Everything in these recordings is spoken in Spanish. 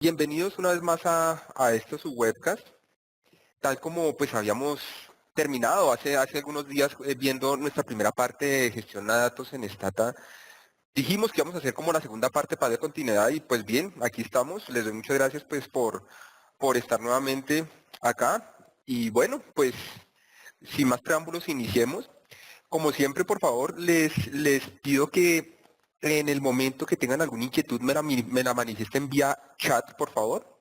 Bienvenidos una vez más a este su webcast. Tal como pues habíamos terminado hace algunos días viendo nuestra primera parte de gestión de datos en Stata, dijimos que íbamos a hacer como la segunda parte para de continuidad y pues bien, aquí estamos. Les doy muchas gracias pues por estar nuevamente acá. Y bueno, pues sin más preámbulos iniciemos. Como siempre, por favor, les pido que en el momento que tengan alguna inquietud me la manifiesten vía chat, por favor.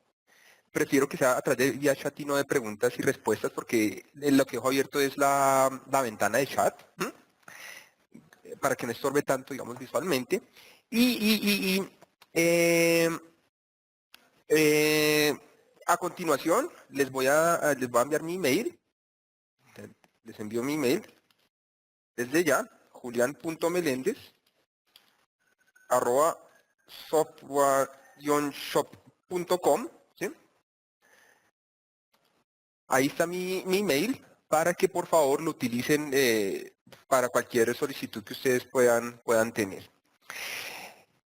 Prefiero que sea a través de vía chat y no de preguntas y respuestas porque lo que dejo abierto es la ventana de chat, ¿m? Para que no estorbe tanto, digamos, visualmente. Y eh, eh, a continuación les voy a enviar mi email. Les envío mi email desde ya, julian.melendez @software-shop.com. ¿Sí? Ahí está mi email para que por favor lo utilicen para cualquier solicitud que ustedes puedan tener.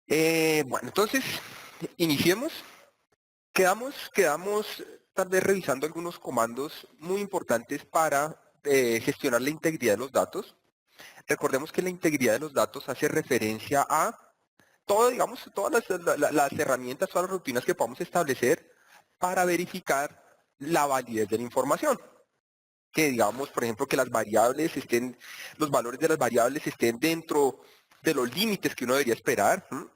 Bueno, entonces, iniciemos. Quedamos tal vez revisando algunos comandos muy importantes para gestionar la integridad de los datos. Recordemos que la integridad de los datos hace referencia a todo, digamos, todas las herramientas, todas las rutinas que podamos establecer para verificar la validez de la información. Que digamos, por ejemplo, que las variables estén, los valores de las variables estén dentro de los límites que uno debería esperar, ¿m?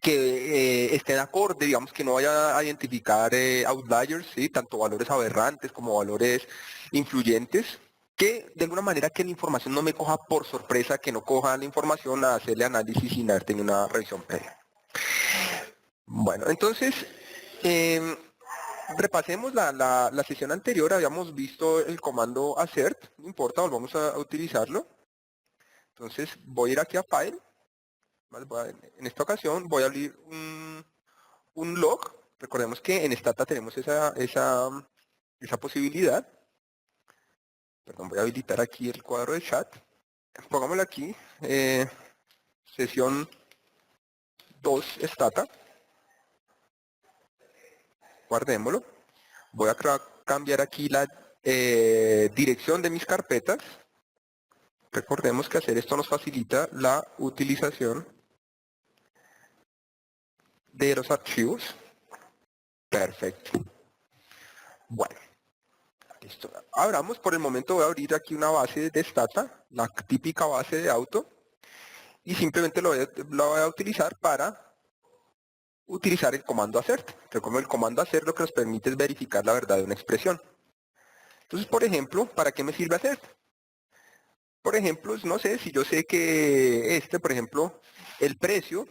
Que estén acorde, digamos, que no vaya a identificar outliers, ¿sí? Tanto valores aberrantes como valores influyentes, que de alguna manera que la información no me coja por sorpresa, que no coja la información a hacerle análisis sin haber tenido una revisión previa. Bueno, entonces, eh, repasemos la sesión anterior, habíamos visto el comando assert, no importa, volvamos a utilizarlo. Entonces voy a ir aquí a File, ¿vale? En esta ocasión voy a abrir un log, recordemos que en Stata tenemos esa posibilidad. Perdón, voy a habilitar aquí el cuadro de chat. Pongámosle aquí, sesión 2 Stata, guardémoslo. Voy a cambiar aquí la dirección de mis carpetas. Recordemos que hacer esto nos facilita la utilización de los archivos. Perfecto. Bueno, listo. Abramos, por el momento voy a abrir aquí una base de Stata, la típica base de auto, y simplemente lo voy a utilizar para utilizar el comando assert. Como el comando assert lo que nos permite es verificar la verdad de una expresión. Entonces, por ejemplo, ¿para qué me sirve assert? Por ejemplo, no sé, si yo sé que por ejemplo, el precio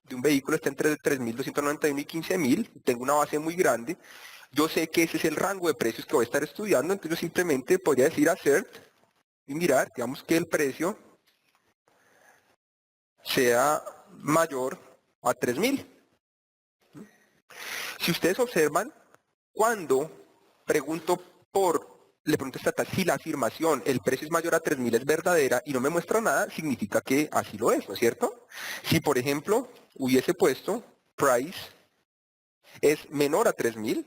de un vehículo está entre 3.291 y 15.000, tengo una base muy grande, yo sé que ese es el rango de precios que voy a estar estudiando, entonces yo simplemente podría decir assert y mirar, digamos que el precio sea mayor a 3.000. Si ustedes observan, cuando le pregunto a Stata si la afirmación, el precio es mayor a 3.000 es verdadera y no me muestra nada, significa que así lo es, ¿no es cierto? Si, por ejemplo, hubiese puesto price es menor a 3.000,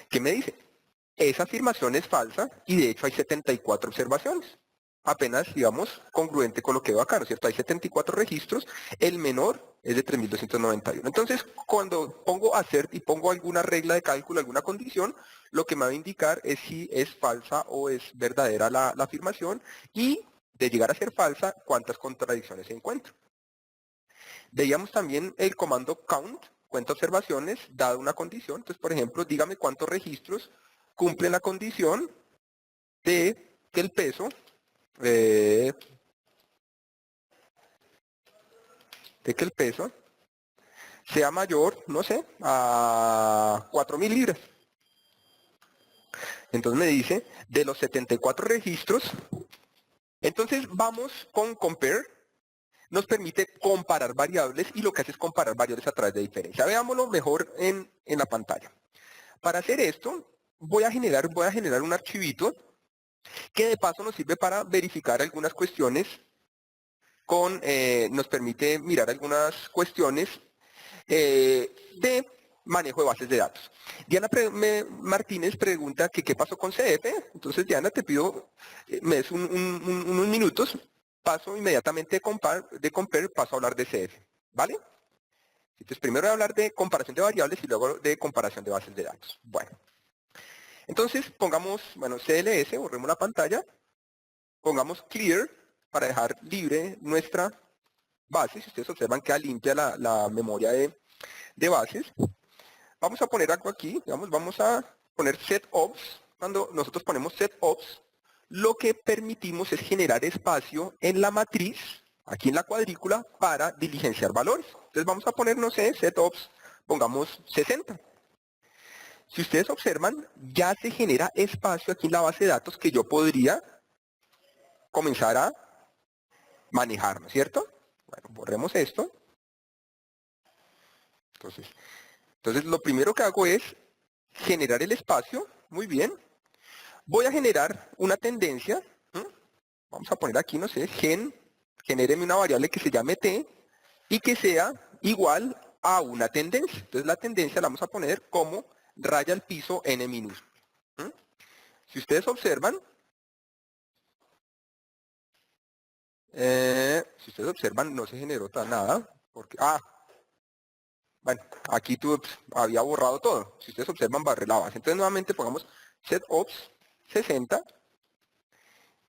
¿qué me dice? Esa afirmación es falsa y de hecho hay 74 observaciones. Apenas, digamos, congruente con lo que veo acá, ¿no es cierto? Hay 74 registros, el menor es de 3.291. Entonces, cuando pongo assert y pongo alguna regla de cálculo, alguna condición, lo que me va a indicar es si es falsa o es verdadera la afirmación y, de llegar a ser falsa, cuántas contradicciones se encuentran. Veíamos también el comando count, cuenta observaciones, dada una condición. Entonces, por ejemplo, dígame cuántos registros cumplen la condición de que el peso sea mayor, no sé, a 4.000 libras. Entonces me dice, de los 74 registros, entonces vamos con compare, nos permite comparar variables y lo que hace es comparar variables a través de diferencia. Veámoslo mejor en la pantalla. Para hacer esto, voy a generar un archivito que de paso nos sirve para verificar algunas cuestiones nos permite mirar algunas cuestiones de manejo de bases de datos. Diana Martínez pregunta que qué pasó con CF. Entonces, Diana, te pido, me des unos minutos, paso inmediatamente de compare, paso a hablar de CF, ¿vale? Entonces, primero voy a hablar de comparación de variables y luego de comparación de bases de datos. Bueno, entonces pongamos, bueno, CLS, borremos la pantalla, pongamos clear para dejar libre nuestra base. Si ustedes observan, queda limpia la memoria de bases. Vamos a poner algo aquí, digamos, vamos a poner setOps. Cuando nosotros ponemos setOps, lo que permitimos es generar espacio en la matriz, aquí en la cuadrícula, para diligenciar valores. Entonces vamos a poner, no sé, setOps, pongamos 60. Si ustedes observan, ya se genera espacio aquí en la base de datos que yo podría comenzar a manejar, ¿no es cierto? Bueno, borremos esto. Entonces lo primero que hago es generar el espacio. Muy bien. Voy a generar una tendencia. Vamos a poner aquí, no sé, genéreme una variable que se llame t y que sea igual a una tendencia. Entonces la tendencia la vamos a poner como raya al piso n minúsculo. Si ustedes observan, no se generó nada. Porque, bueno, aquí había borrado todo. Si ustedes observan, barré la base. Entonces nuevamente pongamos setOps 60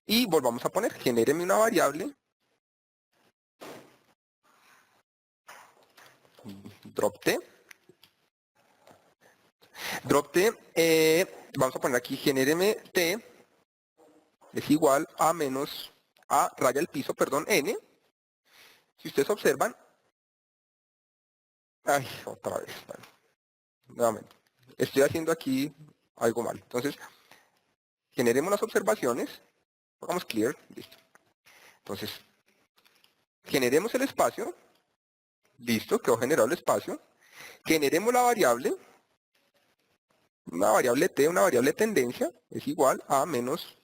y volvamos a poner, genéreme una variable drop t. Vamos a poner aquí, genéreme t es igual a menos a raya al piso, perdón, n. Si ustedes observan, otra vez, bueno, nuevamente, estoy haciendo aquí algo mal. Entonces, generemos las observaciones, pongamos clear, listo. Entonces, generemos el espacio, listo, quedó generado el espacio. Generemos la variable, una variable t, una variable tendencia, es igual a menos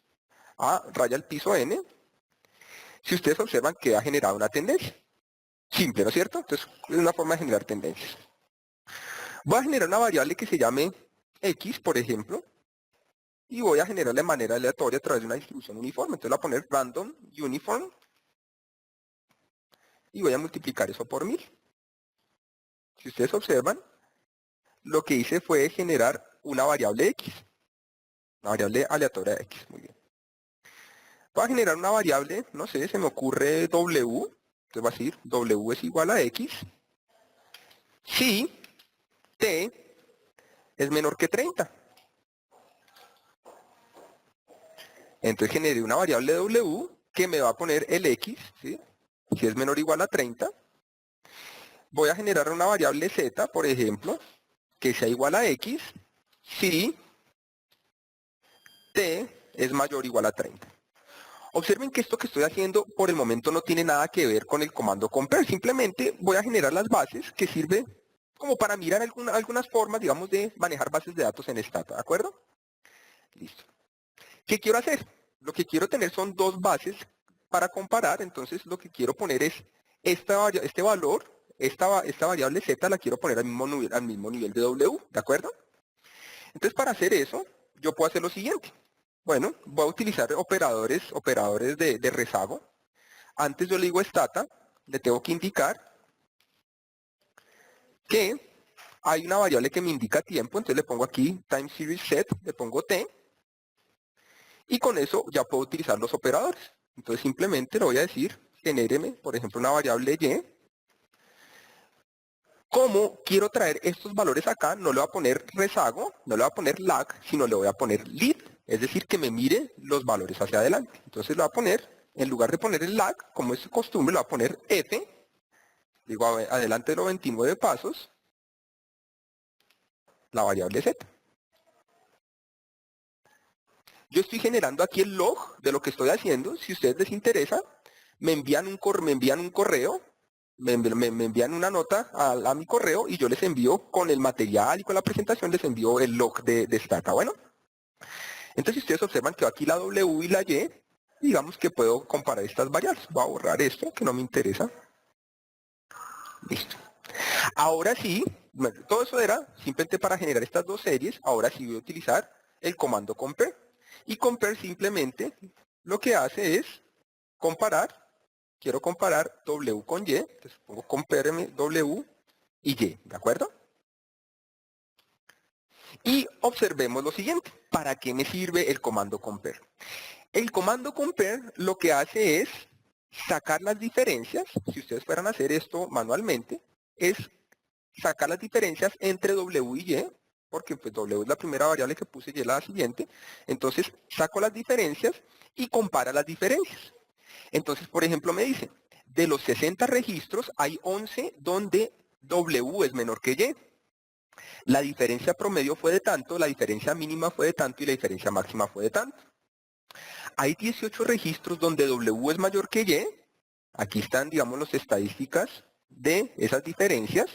a raya al piso n. Si ustedes observan que ha generado una tendencia. Simple, ¿no es cierto? Entonces, es una forma de generar tendencias. Voy a generar una variable que se llame x, por ejemplo, y voy a generar de manera aleatoria a través de una distribución uniforme. Entonces, voy a poner random uniform y voy a multiplicar eso por 1000. Si ustedes observan, lo que hice fue generar una variable x, una variable aleatoria de x. Muy bien. Voy a generar una variable, no sé, se me ocurre w. Entonces va a decir w es igual a x si t es menor que 30. Entonces generé una variable w que me va a poner el x, ¿sí? Si es menor o igual a 30. Voy a generar una variable z, por ejemplo, que sea igual a x si t es mayor o igual a 30. Observen que esto que estoy haciendo por el momento no tiene nada que ver con el comando compare. Simplemente voy a generar las bases que sirve como para mirar algunas formas, digamos, de manejar bases de datos en Stata, ¿de acuerdo? Listo. ¿Qué quiero hacer? Lo que quiero tener son dos bases para comparar. Entonces lo que quiero poner es este valor, esta variable z la quiero poner al mismo nivel de w, ¿de acuerdo? Entonces para hacer eso, yo puedo hacer lo siguiente. Bueno, voy a utilizar operadores de rezago. Antes yo le digo stata, le tengo que indicar que hay una variable que me indica tiempo, entonces le pongo aquí time series set, le pongo t, y con eso ya puedo utilizar los operadores. Entonces simplemente le voy a decir, genéreme, por ejemplo, una variable y. Como quiero traer estos valores acá, no le voy a poner rezago, no le voy a poner lag, sino le voy a poner lead, es decir, que me mire los valores hacia adelante. Entonces le voy a poner, en lugar de poner el lag, como es costumbre, le voy a poner f, digo adelante de los 29 pasos, la variable z. Yo estoy generando aquí el log de lo que estoy haciendo. Si a ustedes les interesa, me envían un correo, me envían una nota a mi correo y yo les envío con el material y con la presentación, les envío el log de Stata. Bueno, entonces si ustedes observan que aquí la W y la Y, digamos que puedo comparar estas variables. Voy a borrar esto que no me interesa. Listo. Ahora sí, bueno, todo eso era simplemente para generar estas dos series. Ahora sí voy a utilizar el comando compare. Y compare simplemente lo que hace es comparar. Quiero comparar W con Y. Entonces pongo compare W y Y, ¿de acuerdo? Y observemos lo siguiente. ¿Para qué me sirve el comando compare? El comando compare lo que hace es sacar las diferencias. Si ustedes fueran a hacer esto manualmente, es sacar las diferencias entre W y Y, porque pues W es la primera variable que puse y es la siguiente. Entonces saco las diferencias y compara las diferencias. Entonces, por ejemplo, me dice, de los 60 registros hay 11 donde W es menor que Y. La diferencia promedio fue de tanto, la diferencia mínima fue de tanto y la diferencia máxima fue de tanto. Hay 18 registros donde W es mayor que Y. Aquí están, digamos, las estadísticas de esas diferencias.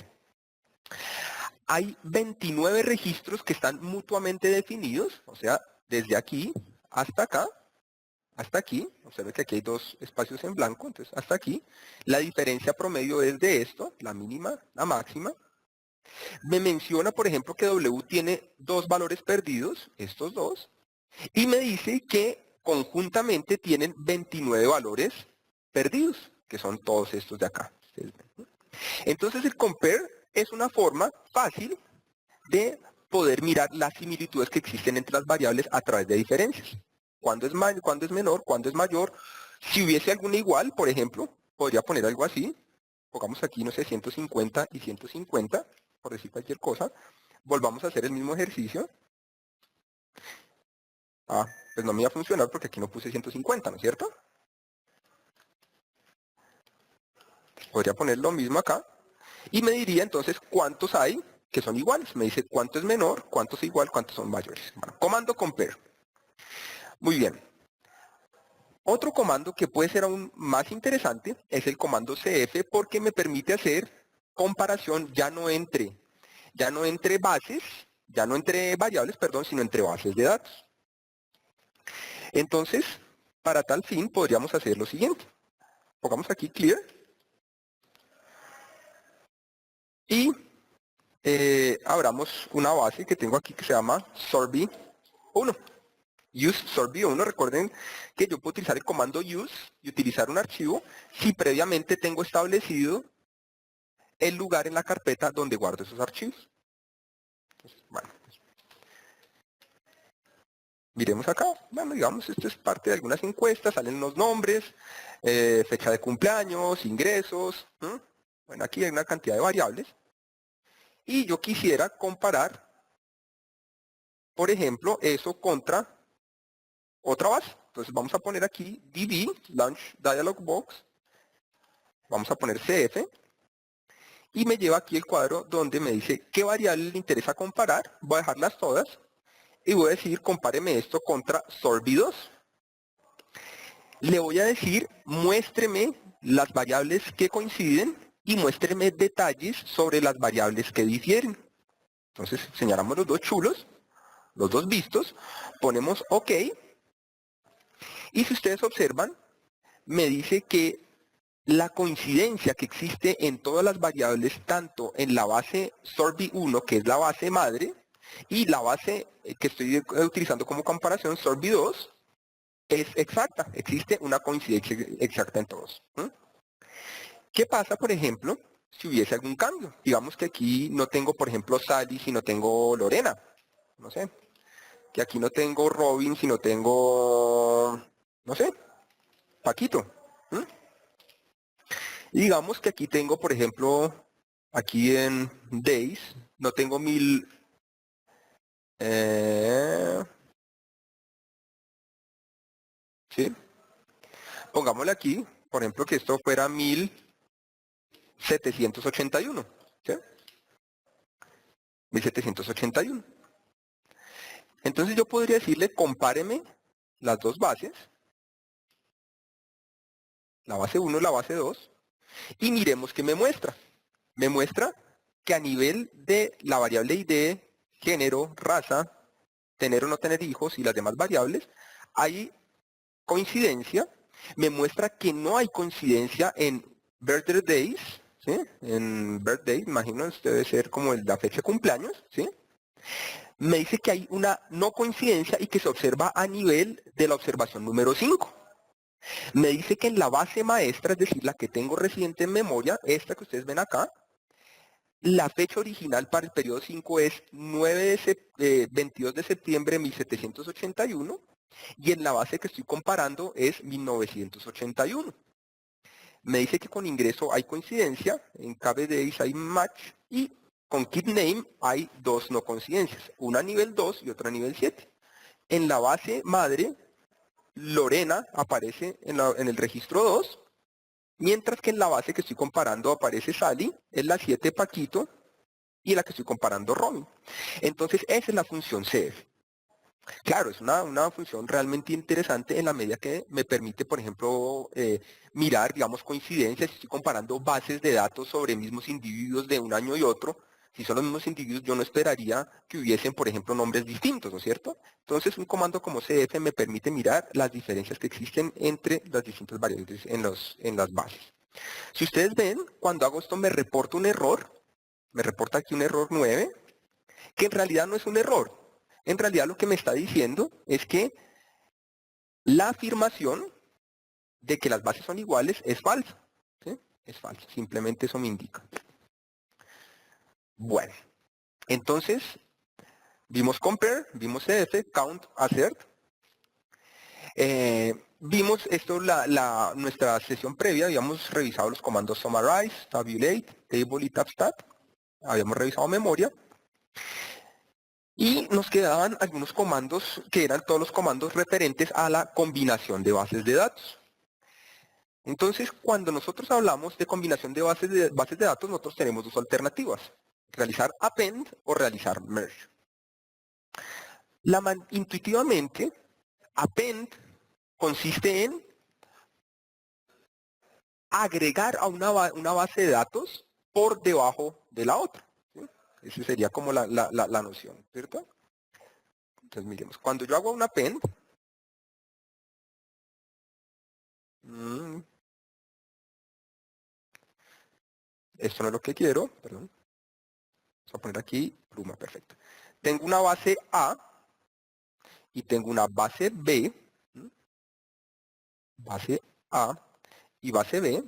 Hay 29 registros que están mutuamente definidos, o sea, desde aquí hasta acá, hasta aquí. Observe que aquí hay dos espacios en blanco, entonces hasta aquí. La diferencia promedio es de esto, la mínima, la máxima. Me menciona, por ejemplo, que W tiene dos valores perdidos, estos dos, y me dice que conjuntamente tienen 29 valores perdidos, que son todos estos de acá. Entonces el compare es una forma fácil de poder mirar las similitudes que existen entre las variables a través de diferencias. ¿Cuándo es menor? ¿Cuándo es mayor? Si hubiese alguna igual, por ejemplo, podría poner algo así. Pongamos aquí, no sé, 150 y 150, por decir cualquier cosa. Volvamos a hacer el mismo ejercicio. Ah, pues no me iba a funcionar porque aquí no puse 150, ¿no es cierto? Podría poner lo mismo acá. Y me diría entonces cuántos hay que son iguales. Me dice cuánto es menor, cuánto es igual, cuántos son mayores. Bueno, comando compare. Muy bien. Otro comando que puede ser aún más interesante es el comando cf porque me permite hacer comparación ya no entre bases, ya no entre variables, perdón, sino entre bases de datos. Entonces, para tal fin podríamos hacer lo siguiente. Pongamos aquí clear y abramos una base que tengo aquí que se llama sorby1. Use sorby1. Recuerden que yo puedo utilizar el comando use y utilizar un archivo si previamente tengo establecido el lugar en la carpeta donde guardo esos archivos. Entonces, bueno, miremos acá. Bueno, digamos, esto es parte de algunas encuestas, salen los nombres, fecha de cumpleaños, ingresos. Bueno, aquí hay una cantidad de variables. Y yo quisiera comparar, por ejemplo, eso contra otra base. Entonces vamos a poner aquí db, launch dialog box, vamos a poner cf, y me lleva aquí el cuadro donde me dice qué variable le interesa comparar. Voy a dejarlas todas y voy a decir compáreme esto contra sorby2. Le voy a decir muéstreme las variables que coinciden y muéstreme detalles sobre las variables que difieren. Entonces señalamos los dos chulos, los dos vistos, ponemos OK. Y si ustedes observan, me dice que la coincidencia que existe en todas las variables, tanto en la base sorby1, que es la base madre, y la base que estoy utilizando como comparación, sorby2, es exacta. Existe una coincidencia exacta en todos. ¿Qué pasa, por ejemplo, si hubiese algún cambio? Digamos que aquí no tengo, por ejemplo, Sally, si no tengo Lorena. No sé. Que aquí no tengo Robin, si no tengo, no sé, Paquito. Y digamos que aquí tengo, por ejemplo, aquí en Days, no tengo 1000... ¿sí? Pongámosle aquí, por ejemplo, que esto fuera 1781. ¿Sí? 1781. Entonces yo podría decirle, compáreme las dos bases, la base 1 y la base 2, y miremos qué me muestra. Me muestra que a nivel de la variable ID, género, raza, tener o no tener hijos y las demás variables, hay coincidencia. Me muestra que no hay coincidencia en birthday days, ¿sí? En birthday, imagino, esto debe ser como la fecha de cumpleaños, ¿sí? Me dice que hay una no coincidencia y que se observa a nivel de la observación número 5. Me dice que en la base maestra, es decir, la que tengo reciente en memoria, esta que ustedes ven acá, la fecha original para el periodo 5 es 22 de septiembre de 1781 y en la base que estoy comparando es 1981. Me dice que con ingreso hay coincidencia, en KBDays hay match y con kit name hay dos no coincidencias, una a nivel 2 y otra a nivel 7. En la base madre, Lorena aparece en el registro 2, mientras que en la base que estoy comparando aparece Sally, en la 7 Paquito y en la que estoy comparando Romy. Entonces esa es la función CF. Claro, es una función realmente interesante en la medida que me permite, por ejemplo, mirar, digamos, coincidencias. Si estoy comparando bases de datos sobre mismos individuos de un año y otro, si son los mismos individuos, yo no esperaría que hubiesen, por ejemplo, nombres distintos, ¿no es cierto? Entonces, un comando como CF me permite mirar las diferencias que existen entre las distintas variables en las bases. Si ustedes ven, cuando hago esto me reporta un error, me reporta aquí un error 9, que en realidad no es un error. En realidad lo que me está diciendo es que la afirmación de que las bases son iguales es falsa. ¿Sí? Es falsa, simplemente eso me indica. Bueno, entonces vimos compare, vimos CF, count, assert. Vimos esto, nuestra sesión previa, habíamos revisado los comandos summarize, tabulate, table y tabstat. Habíamos revisado memoria. Y nos quedaban algunos comandos que eran todos los comandos referentes a la combinación de bases de datos. Entonces, cuando nosotros hablamos de combinación de bases de datos, nosotros tenemos dos alternativas. Realizar append o realizar merge. Intuitivamente, append consiste en agregar a una base de datos por debajo de la otra. ¿Sí? Esa sería como la noción, ¿cierto? Entonces, miremos, cuando yo hago un append, esto no es lo que quiero, perdón. Vamos a poner aquí pluma, perfecto. Tengo una base A y tengo una base B, base A y base B.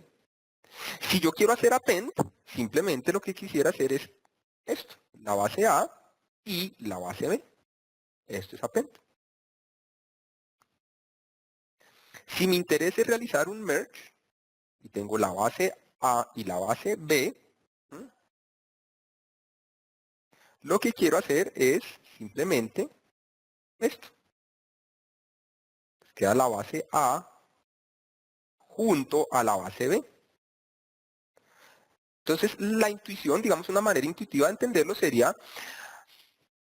Si yo quiero hacer append, simplemente lo que quisiera hacer es esto, la base A y la base B. Esto es append. Si me interesa realizar un merge y tengo la base A y la base B, lo que quiero hacer es simplemente esto. Queda la base A junto a la base B. Entonces, la intuición, digamos, una manera intuitiva de entenderlo sería,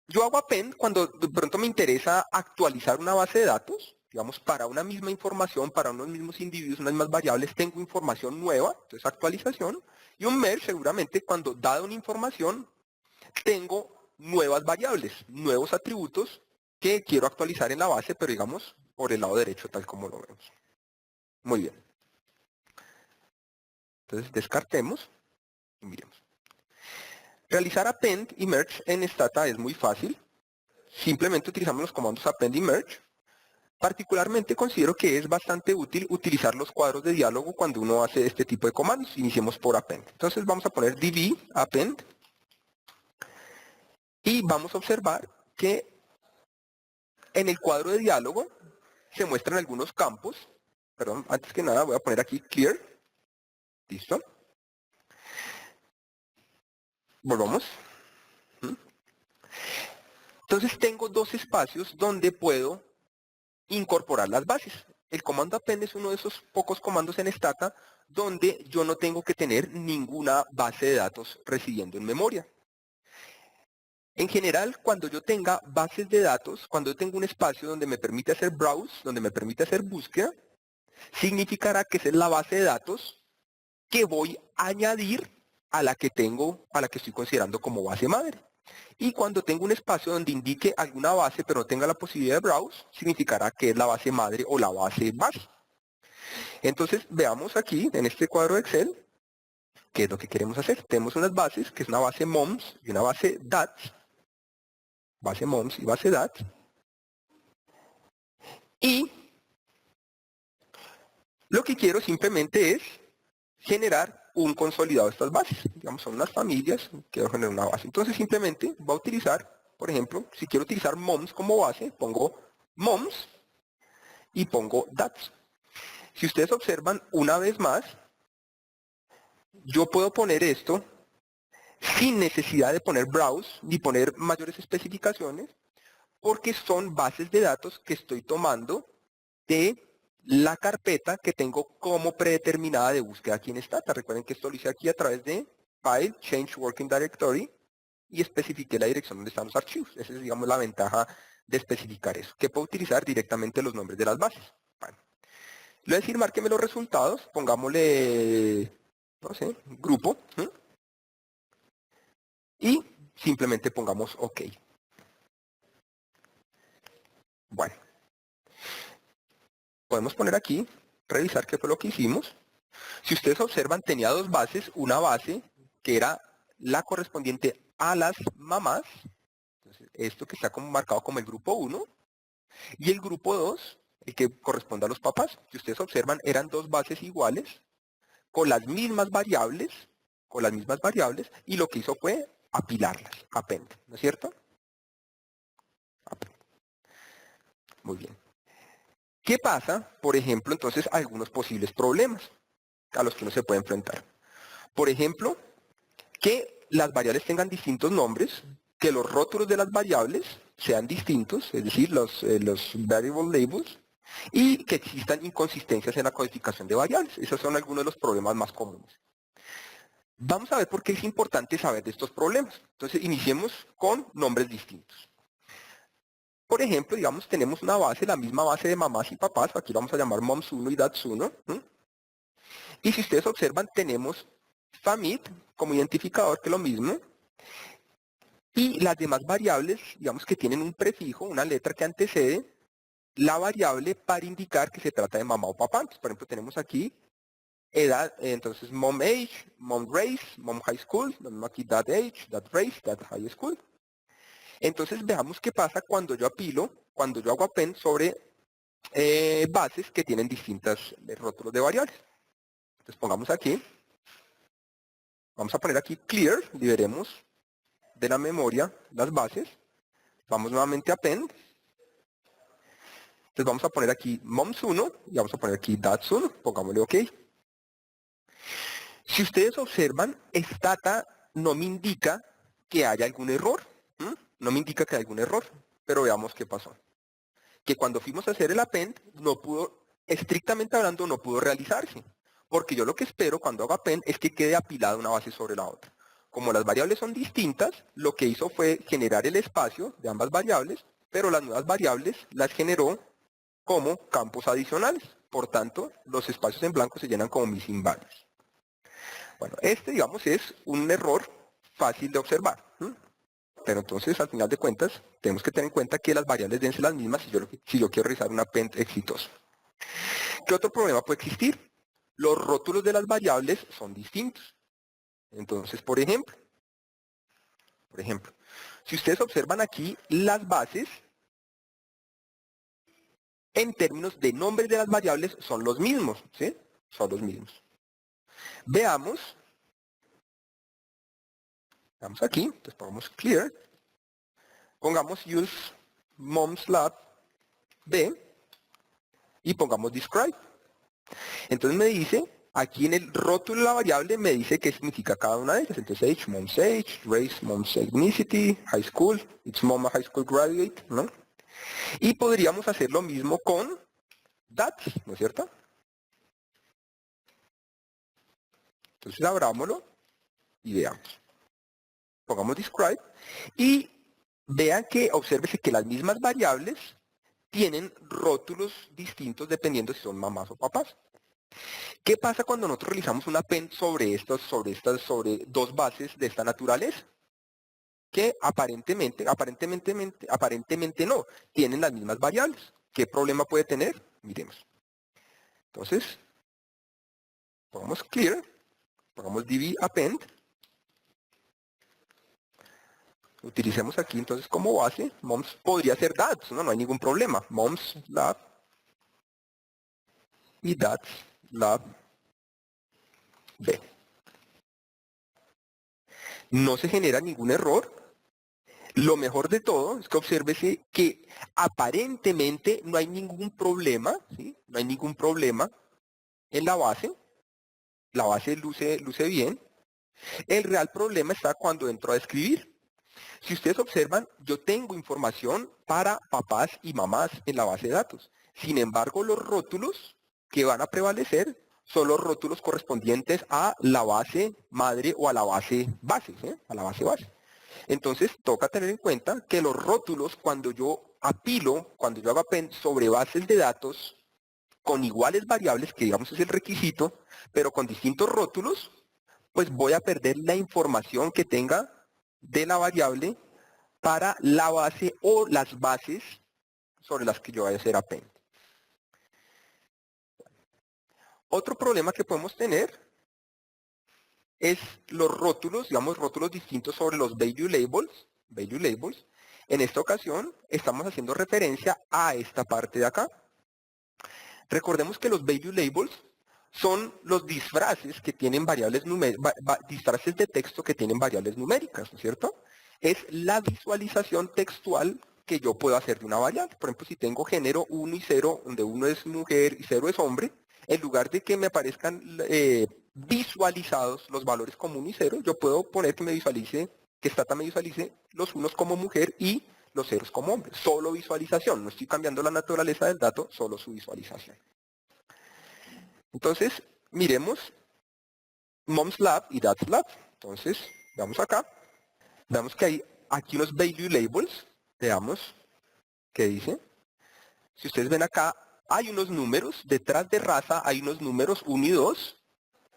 yo hago append cuando de pronto me interesa actualizar una base de datos, digamos, para una misma información, para unos mismos individuos, unas mismas variables, tengo información nueva, entonces actualización, y un merge seguramente cuando, dada una información, tengo nuevas variables, nuevos atributos que quiero actualizar en la base, pero digamos, por el lado derecho, tal como lo vemos. Muy bien. Entonces, descartemos y miremos. Realizar append y merge en Stata es muy fácil. Simplemente utilizamos los comandos append y merge. Particularmente considero que es bastante útil utilizar los cuadros de diálogo cuando uno hace este tipo de comandos. Iniciemos por append. Entonces vamos a poner db append y vamos a observar que en el cuadro de diálogo se muestran algunos campos. Perdón, antes que nada voy a poner aquí clear. Listo. Volvamos. Entonces tengo dos espacios donde puedo incorporar las bases. El comando append es uno de esos pocos comandos en Stata donde yo no tengo que tener ninguna base de datos residiendo en memoria. En general, cuando yo tenga bases de datos, cuando yo tengo un espacio donde me permite hacer browse, donde me permite hacer búsqueda, significará que esa es la base de datos que voy a añadir a la que tengo, a la que estoy considerando como base madre. Y cuando tengo un espacio donde indique alguna base pero no tenga la posibilidad de browse, significará que es la base madre o la base base. Entonces veamos aquí en este cuadro de Excel ¿Qué es lo que queremos hacer? Tenemos unas bases, que es una base moms y una base dads, base moms y base dads, y lo que quiero simplemente es generar un consolidado de estas bases. Digamos, son unas familias, quiero generar una base. Entonces simplemente voy a utilizar, por ejemplo, si quiero utilizar moms como base, pongo moms y pongo dads. Si ustedes observan una vez más, yo puedo poner esto sin necesidad de poner browse ni poner mayores especificaciones, porque son bases de datos que estoy tomando de la carpeta que tengo como predeterminada de búsqueda aquí en Stata. Recuerden que esto lo hice aquí a través de File, Change Working Directory, y especifiqué la dirección donde están los archivos. Esa es, digamos, la ventaja de especificar eso, que puedo utilizar directamente los nombres de las bases. Bueno, le voy a decir, márqueme los resultados, pongámosle, no sé, grupo, ¿sí? Y simplemente pongamos OK. Bueno, podemos poner aquí, revisar qué fue lo que hicimos. Si ustedes observan, tenía dos bases, una base que era la correspondiente a las mamás, entonces, esto que está como marcado como el grupo 1, y el grupo 2, el que corresponde a los papás. Si ustedes observan, eran dos bases iguales, con las mismas variables, y lo que hizo fue apilarlas, append, ¿no es cierto? Append. Muy bien. ¿Qué pasa, por ejemplo, entonces, algunos posibles problemas a los que uno se puede enfrentar? Por ejemplo, que las variables tengan distintos nombres, que los rótulos de las variables sean distintos, es decir, los variable labels, y que existan inconsistencias en la codificación de variables. Esos son algunos de los problemas más comunes. Vamos a ver por qué es importante saber de estos problemas. Entonces, iniciemos con nombres distintos. Por ejemplo, digamos, tenemos una base, la misma base de mamás y papás, aquí lo vamos a llamar moms1 y dads1. Y si ustedes observan, tenemos famid como identificador, que es lo mismo, y las demás variables, digamos que tienen un prefijo, una letra que antecede la variable para indicar que se trata de mamá o papá. Entonces, por ejemplo, tenemos aquí edad, entonces mom age, mom race, mom high school, lo mismo aquí dad age, dad race, dad high school. Entonces veamos qué pasa cuando yo apilo, cuando yo hago append sobre bases que tienen distintos rótulos de variables. Entonces pongamos aquí, vamos a poner aquí clear, liberemos de la memoria las bases. Vamos nuevamente a append. Entonces vamos a poner aquí moms1 y vamos a poner aquí dads1, pongámosle OK. Si ustedes observan, Stata no me indica que haya algún error. No me indica que haya algún error, pero veamos qué pasó. Que cuando fuimos a hacer el append, no pudo, estrictamente hablando, no pudo realizarse. Porque yo lo que espero cuando hago append es que quede apilada una base sobre la otra. Como las variables son distintas, lo que hizo fue generar el espacio de ambas variables, pero las nuevas variables las generó como campos adicionales. Por tanto, los espacios en blanco se llenan como missing values. Bueno, este, digamos, es un error fácil de observar. Pero entonces, al final de cuentas, tenemos que tener en cuenta que las variables deben ser las mismas si yo quiero realizar un append exitoso. ¿Qué otro problema puede existir? Los rótulos de las variables son distintos. Entonces, por ejemplo, si ustedes observan aquí, las bases, en términos de nombres de las variables, son los mismos, ¿sí? Son los mismos. Veamos aquí, entonces pongamos clear, pongamos use momslab b y pongamos describe. Entonces me dice, aquí en el rótulo de la variable me dice qué significa cada una de ellas. Entonces age, mom's age, race, mom's ethnicity, high school, it's mom a high school graduate, ¿no? Y podríamos hacer lo mismo con dads, ¿no es cierto? Entonces abrámoslo y veamos. Pongamos describe y vean que, obsérvese que las mismas variables tienen rótulos distintos dependiendo si son mamás o papás. ¿Qué pasa cuando nosotros realizamos un append sobre dos bases de esta naturaleza? Que aparentemente no, tienen las mismas variables. ¿Qué problema puede tener? Miremos. Entonces, pongamos clear Pongamos db append. Utilicemos aquí entonces como base, moms podría ser dads, no hay ningún problema. Moms lab y dads lab b. No se genera ningún error. Lo mejor de todo es que obsérvese que aparentemente no hay ningún problema, ¿sí? No hay ningún problema en la base. La base luce bien. El real problema está cuando entro a escribir. Si ustedes observan, yo tengo información para papás y mamás en la base de datos. Sin embargo, los rótulos que van a prevalecer son los rótulos correspondientes a la base madre o a la base base, ¿sí? A la base base. Entonces, toca tener en cuenta que los rótulos, cuando yo apilo, cuando yo hago append sobre bases de datos con iguales variables, que digamos es el requisito, pero con distintos rótulos, pues voy a perder la información que tenga de la variable para la base o las bases sobre las que yo voy a hacer append. Otro problema que podemos tener es los rótulos, digamos rótulos distintos sobre los value labels. Value labels. En esta ocasión estamos haciendo referencia a esta parte de acá. Recordemos que los value labels son los disfraces que tienen variables disfraces de texto que tienen variables numéricas, ¿no es cierto? Es la visualización textual que yo puedo hacer de una variable. Por ejemplo, si tengo género 1 y 0, donde 1 es mujer y 0 es hombre, en lugar de que me aparezcan visualizados los valores como 1 y 0, yo puedo poner que me visualice, que Stata me visualice los unos como mujer y los ceros como hombre. Solo visualización, no estoy cambiando la naturaleza del dato, solo su visualización. Entonces, miremos moms lab y dads lab. Entonces, vamos acá. Veamos que hay aquí unos value labels. Veamos qué dice. Si ustedes ven acá, hay unos números. Detrás de raza hay unos números 1 y 2.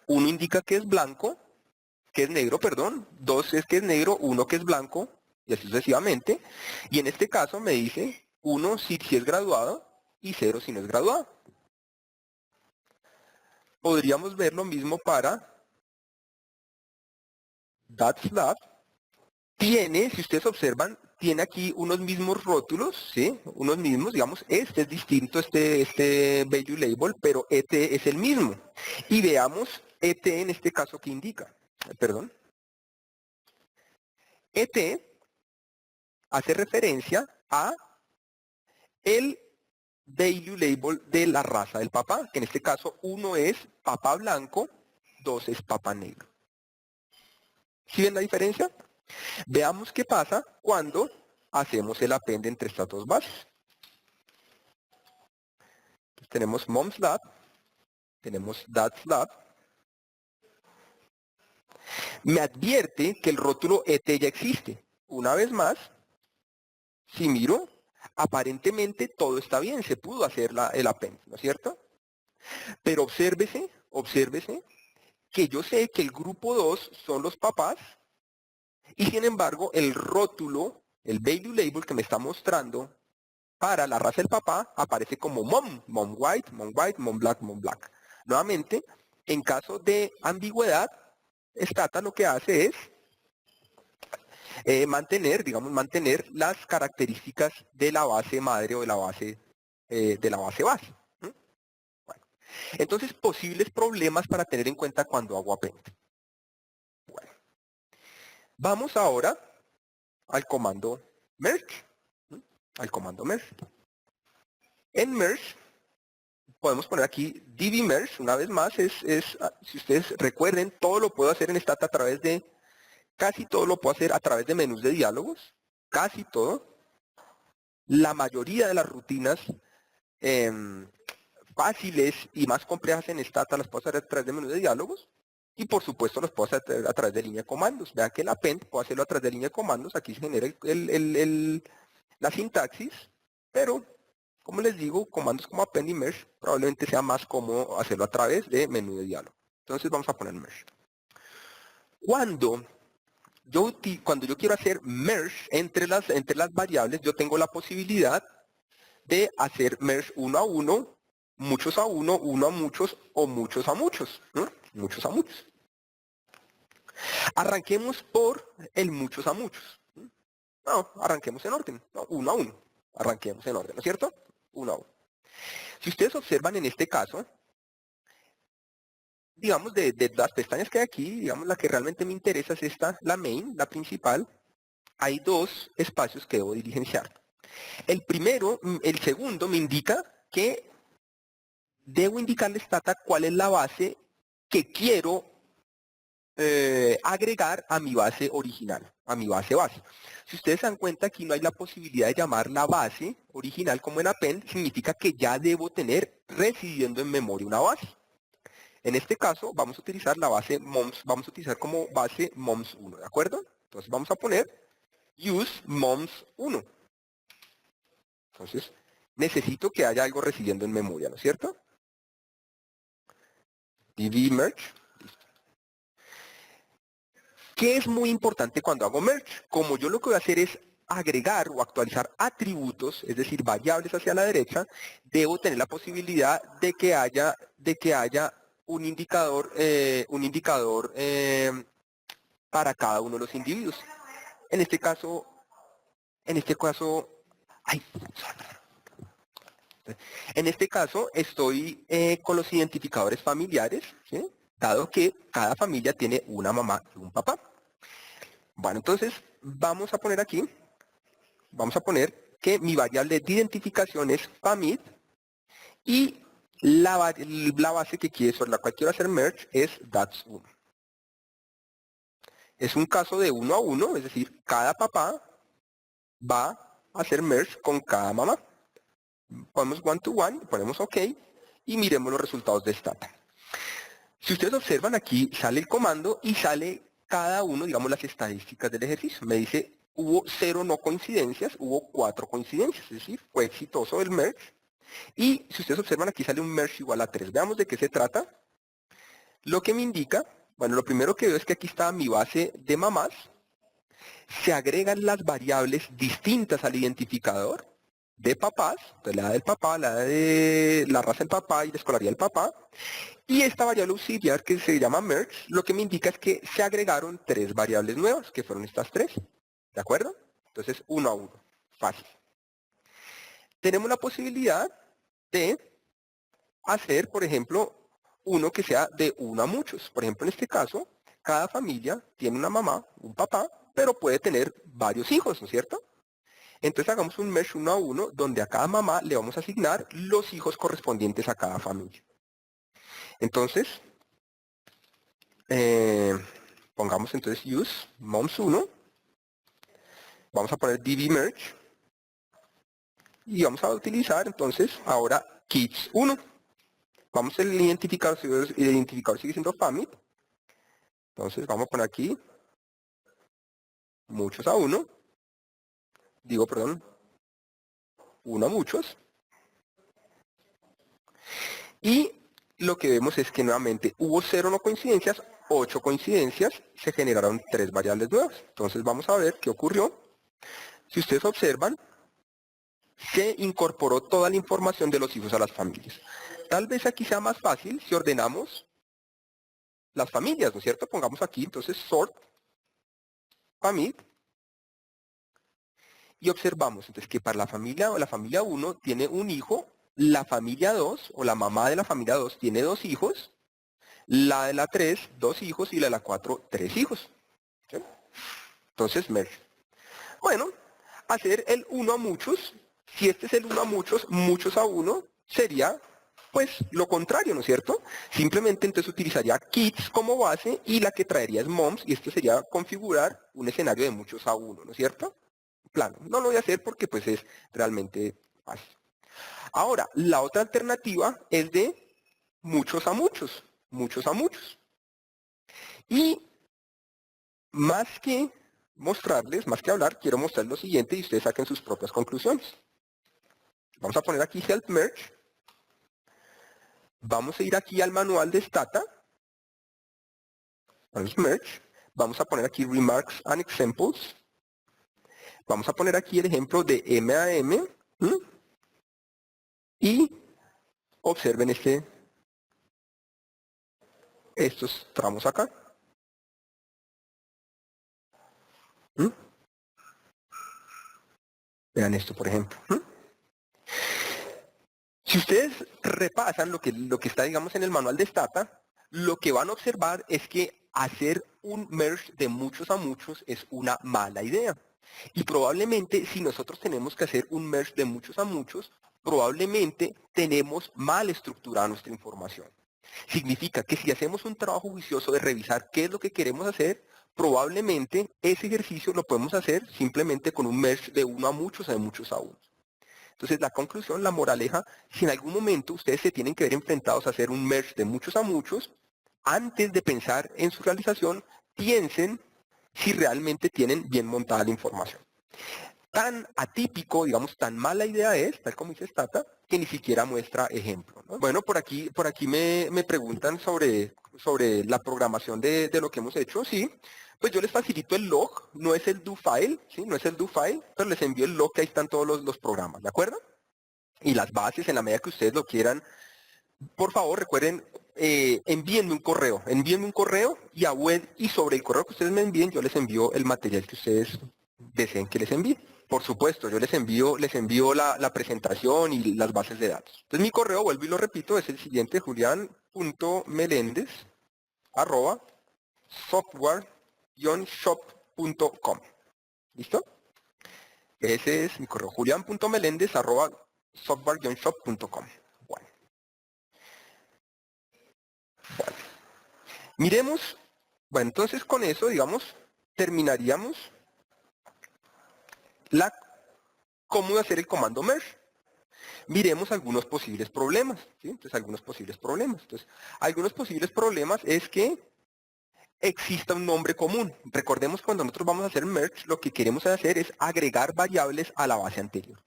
1 indica que es blanco, que es negro, perdón. 2 es que es negro, 1 que es blanco, y así sucesivamente. Y en este caso me dice 1 si es graduado y 0 si no es graduado. Podríamos ver lo mismo para dads lab. Tiene, si ustedes observan, tiene aquí unos mismos rótulos, ¿sí? Unos mismos, digamos, este es distinto, este value label, pero ET es el mismo. Y veamos ET en este caso que indica. Perdón. ET hace referencia a el value label de la raza del papá, que en este caso 1 es papá blanco, 2 es papá negro. ¿Sí ven la diferencia? Veamos qué pasa cuando hacemos el append entre estas dos bases. Entonces, tenemos moms lab, tenemos dads lab. Me advierte que el rótulo ET ya existe. Una vez más, si miro, aparentemente todo está bien, se pudo hacer el append, ¿no es cierto? Pero obsérvese que yo sé que el grupo 2 son los papás y sin embargo el rótulo, el value label que me está mostrando para la raza del papá aparece como mom, mom white, mom white, mom black, mom black. Nuevamente, en caso de ambigüedad, Stata lo que hace es mantener las características de la base madre o de la base base. ¿Mm? Bueno. Entonces, posibles problemas para tener en cuenta cuando hago append. Bueno. Vamos ahora al comando merge. ¿Mm? Al comando merge. En merge podemos poner aquí db merge. Una vez más, si ustedes recuerden, todo lo puedo hacer en Stata a través de casi todo lo puedo hacer a través de menús de diálogos, casi todo. La mayoría de las rutinas fáciles y más complejas en Stata las puedo hacer a través de menús de diálogos. Y por supuesto los puedo hacer a través de línea de comandos. Vean que el append puedo hacerlo a través de línea de comandos. Aquí se genera la sintaxis. Pero, como les digo, comandos como append y merge probablemente sea más cómodo hacerlo a través de menú de diálogo. Entonces vamos a poner merge. Cuando yo quiero hacer merge entre las variables, yo tengo la posibilidad de hacer merge uno a uno, muchos a uno, uno a muchos o muchos a muchos. ¿No? Muchos a muchos. Arranquemos por el muchos a muchos. No, arranquemos en orden, no, uno a uno. Arranquemos en orden, ¿no es cierto? Uno a uno. Si ustedes observan en este caso, digamos, de las pestañas que hay aquí, digamos, la que realmente me interesa es esta, la main, la principal. Hay dos espacios que debo diligenciar. El primero, el segundo me indica que debo indicarle Stata cuál es la base que quiero agregar a mi base original, a mi base. Si ustedes se dan cuenta, aquí no hay la posibilidad de llamar la base original como en append, significa que ya debo tener residiendo en memoria una base. En este caso, vamos a utilizar la base moms, vamos a utilizar como base moms1, ¿de acuerdo? Entonces vamos a poner use moms1. Entonces, necesito que haya algo residiendo en memoria, ¿no es cierto? db merge. ¿Qué es muy importante cuando hago merge? Como yo lo que voy a hacer es agregar o actualizar atributos, es decir, variables hacia la derecha, debo tener la posibilidad de que haya un indicador, para cada uno de los individuos. En este caso, ay, en este caso estoy con los identificadores familiares, ¿sí? Dado que cada familia tiene una mamá y un papá. Bueno, entonces vamos a poner aquí, vamos a poner que mi variable de identificación es famid y la base que quiero, sobre la cual quiero hacer merge es DATS1. Es un caso de uno a uno, es decir, cada papá va a hacer merge con cada mamá. Ponemos one to one, ponemos OK y miremos los resultados de Stata. Si ustedes observan aquí, sale el comando y sale cada uno, digamos, las estadísticas del ejercicio. Me dice, hubo 0 no coincidencias, hubo 4 coincidencias, es decir, fue exitoso el merge. Y si ustedes observan aquí sale un merge igual a 3. Veamos de qué se trata. Lo que me indica, bueno, lo primero que veo es que aquí está mi base de mamás. Se agregan las variables distintas al identificador de papás, entonces la edad del papá, la edad de la raza del papá y la escolaridad del papá. Y esta variable auxiliar que se llama merge, lo que me indica es que se agregaron 3 variables nuevas, que fueron estas 3. ¿De acuerdo? Entonces, uno a uno. Fácil. Tenemos la posibilidad de hacer, por ejemplo, uno que sea de uno a muchos. Por ejemplo, en este caso, cada familia tiene una mamá, un papá, pero puede tener varios hijos, ¿no es cierto? Entonces hagamos un merge uno a uno, donde a cada mamá le vamos a asignar los hijos correspondientes a cada familia. Entonces, pongamos entonces use moms1, vamos a poner db merge y vamos a utilizar entonces ahora kids1. Vamos a identificar, el identificador sigue siendo family. Entonces vamos a poner aquí muchos a uno, digo perdón, uno a muchos. Y lo que vemos es que nuevamente hubo 0 no coincidencias, 8 coincidencias, se generaron 3 variables nuevas. Entonces vamos a ver qué ocurrió. Si ustedes observan, se incorporó toda la información de los hijos a las familias. Tal vez aquí sea más fácil si ordenamos las familias, ¿no es cierto? Pongamos aquí entonces sort family y observamos entonces que para la familia 1 tiene un hijo, la familia 2 o la mamá de la familia 2 tiene 2 hijos, la de la 3 2 hijos y la de la 4 3 hijos. ¿Sí? Entonces merge. Bueno, hacer el uno a muchos, si este es el uno a muchos, muchos a uno, sería pues lo contrario, ¿no es cierto? Simplemente entonces utilizaría kids como base y la que traería es moms y esto sería configurar un escenario de muchos a uno, ¿no es cierto? Plano. No lo voy a hacer porque pues es realmente fácil. Ahora, la otra alternativa es de muchos a muchos, muchos a muchos. Y más que mostrarles, más que hablar, quiero mostrarles lo siguiente y ustedes saquen sus propias conclusiones. Vamos a poner aquí Help Merge. Vamos a ir aquí al manual de Stata. Vamos Merge. Vamos a poner aquí Remarks and Examples. Vamos a poner aquí el ejemplo de M a M. Y observen estos tramos acá. Vean esto, por ejemplo. Si ustedes repasan lo que está, digamos, en el manual de Stata, lo que van a observar es que hacer un merge de muchos a muchos es una mala idea. Y probablemente si nosotros tenemos que hacer un merge de muchos a muchos, probablemente tenemos mal estructurada nuestra información. Significa que si hacemos un trabajo juicioso de revisar qué es lo que queremos hacer, probablemente ese ejercicio lo podemos hacer simplemente con un merge de uno a muchos o de muchos a unos. Entonces la conclusión, la moraleja, si en algún momento ustedes se tienen que ver enfrentados a hacer un merge de muchos a muchos, antes de pensar en su realización, piensen si realmente tienen bien montada la información. Tan atípico, digamos, tan mala idea es, tal como dice Stata, que ni siquiera muestra ejemplo, ¿no? Bueno, por aquí me preguntan sobre la programación de lo que hemos hecho, sí. Pues yo les facilito el log, no es el do file, ¿sí? No es el do file, pero les envío el log que ahí están todos los programas, ¿de acuerdo? Y las bases en la medida que ustedes lo quieran. Por favor, recuerden, envíenme un correo y sobre el correo que ustedes me envíen, yo les envío el material que ustedes deseen que les envíe. Por supuesto, yo les envío la presentación y las bases de datos. Entonces mi correo, vuelvo y lo repito, es el siguiente, julian.melendez@software-shop.com. ¿Listo? Ese es mi correo, julian.melendez@software-shop.com. Bueno, miremos, bueno, entonces con eso, digamos, terminaríamos la cómo hacer el comando merge. Miremos algunos posibles problemas, ¿sí? Entonces, algunos posibles problemas. Entonces, algunos posibles problemas es que exista un nombre común. Recordemos que cuando nosotros vamos a hacer merge, lo que queremos hacer es agregar variables a la base anterior.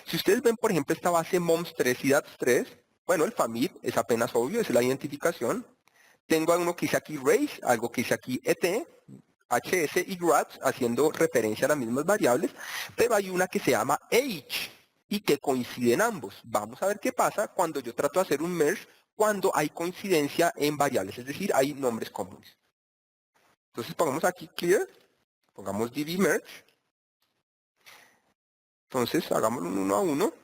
Si ustedes ven, por ejemplo, esta base moms3 y dats3, bueno, el famid es apenas obvio, es la identificación. Tengo algo que dice aquí race, algo que dice aquí et, hs y grats, haciendo referencia a las mismas variables, pero hay una que se llama age y que coinciden ambos. Vamos a ver qué pasa cuando yo trato de hacer un merge cuando hay coincidencia en variables, es decir, hay nombres comunes. Entonces pongamos aquí clear, pongamos db merge, entonces hagámoslo uno a uno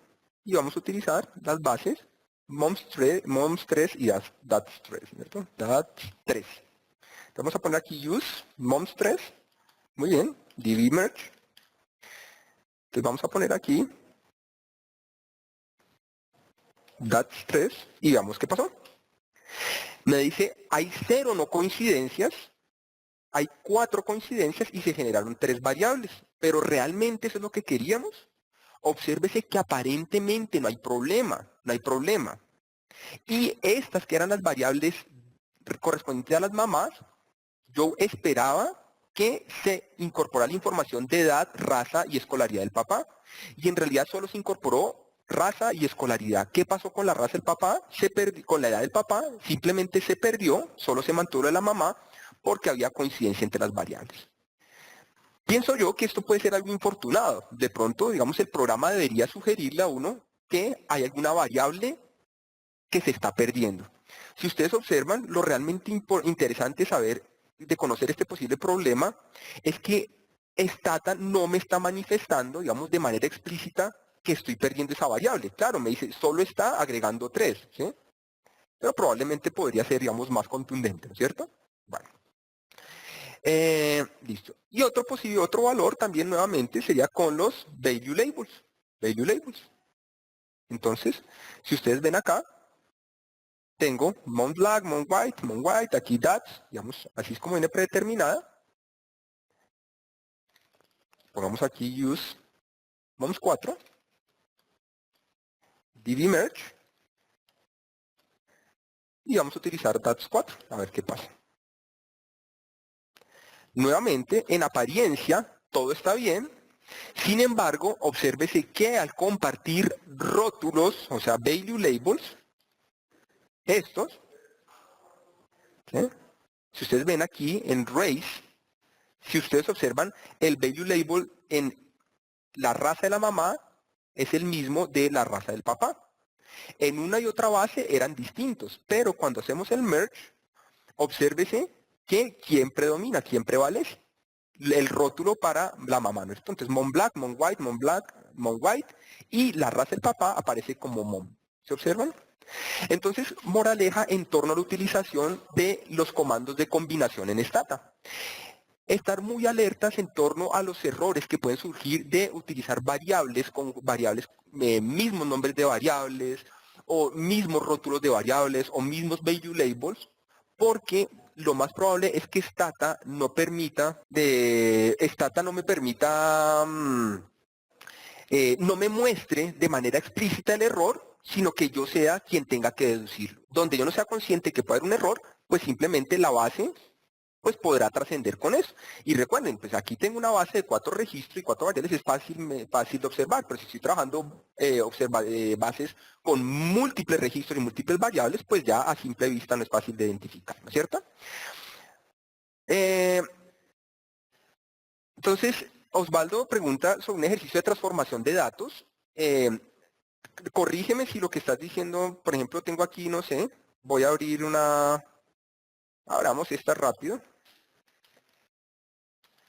y vamos a utilizar las bases moms3 y dats3, ¿cierto? Dats3. Vamos a poner aquí use moms3, muy bien, db merge. Entonces vamos a poner aquí dats3 y veamos qué pasó. Me dice, hay 0 no coincidencias, hay 4 coincidencias y se generaron 3 variables. Pero realmente eso es lo que queríamos. Obsérvese que aparentemente no hay problema, no hay problema. Y estas que eran las variables correspondientes a las mamás, yo esperaba que se incorporara la información de edad, raza y escolaridad del papá. Y en realidad solo se incorporó raza y escolaridad. ¿Qué pasó con la raza del papá? Con la edad del papá simplemente se perdió, solo se mantuvo de la mamá porque había coincidencia entre las variables. Pienso yo que esto puede ser algo infortunado. De pronto, digamos, el programa debería sugerirle a uno que hay alguna variable que se está perdiendo. Si ustedes observan, lo realmente interesante de conocer este posible problema es que Stata no me está manifestando, digamos, de manera explícita que estoy perdiendo esa variable. Claro, me dice, solo está agregando 3, ¿sí? Pero probablemente podría ser, digamos, más contundente, ¿no es cierto? Bueno. Listo. Y otro valor también nuevamente sería con los value labels. Value labels. Entonces, si ustedes ven acá, tengo mount black, mount white, aquí dats, digamos, así es como viene predeterminada. Pongamos aquí use moms 4, db merge, y vamos a utilizar dats 4, a ver qué pasa. Nuevamente, en apariencia, todo está bien. Sin embargo, obsérvese que al compartir rótulos, o sea, value labels, estos, ¿sí? Si ustedes ven aquí en race, si ustedes observan, el value label en la raza de la mamá es el mismo de la raza del papá. En una y otra base eran distintos, pero cuando hacemos el merge, obsérvese que quién predomina, quién prevalece. El rótulo para la mamá, ¿no es cierto? Entonces, mom black, mom white, y la raza del papá aparece como mom. ¿Se observan? Entonces, moraleja en torno a la utilización de los comandos de combinación en Stata. Estar muy alertas en torno a los errores que pueden surgir de utilizar variables con variables, mismos nombres de variables, o mismos rótulos de variables, o mismos value labels, porque lo más probable es que Stata no me permita, no me muestre de manera explícita el error, sino que yo sea quien tenga que deducirlo. Donde yo no sea consciente que puede haber un error, pues simplemente la base pues podrá trascender con eso. Y recuerden, pues aquí tengo una base de 4 registros y 4 variables, es fácil de observar, pero si estoy trabajando bases con múltiples registros y múltiples variables, pues ya a simple vista no es fácil de identificar, ¿no es cierto? Entonces, Osvaldo pregunta sobre un ejercicio de transformación de datos. Corrígeme si lo que estás diciendo, por ejemplo, tengo aquí, no sé, voy a abrir abramos esta rápido.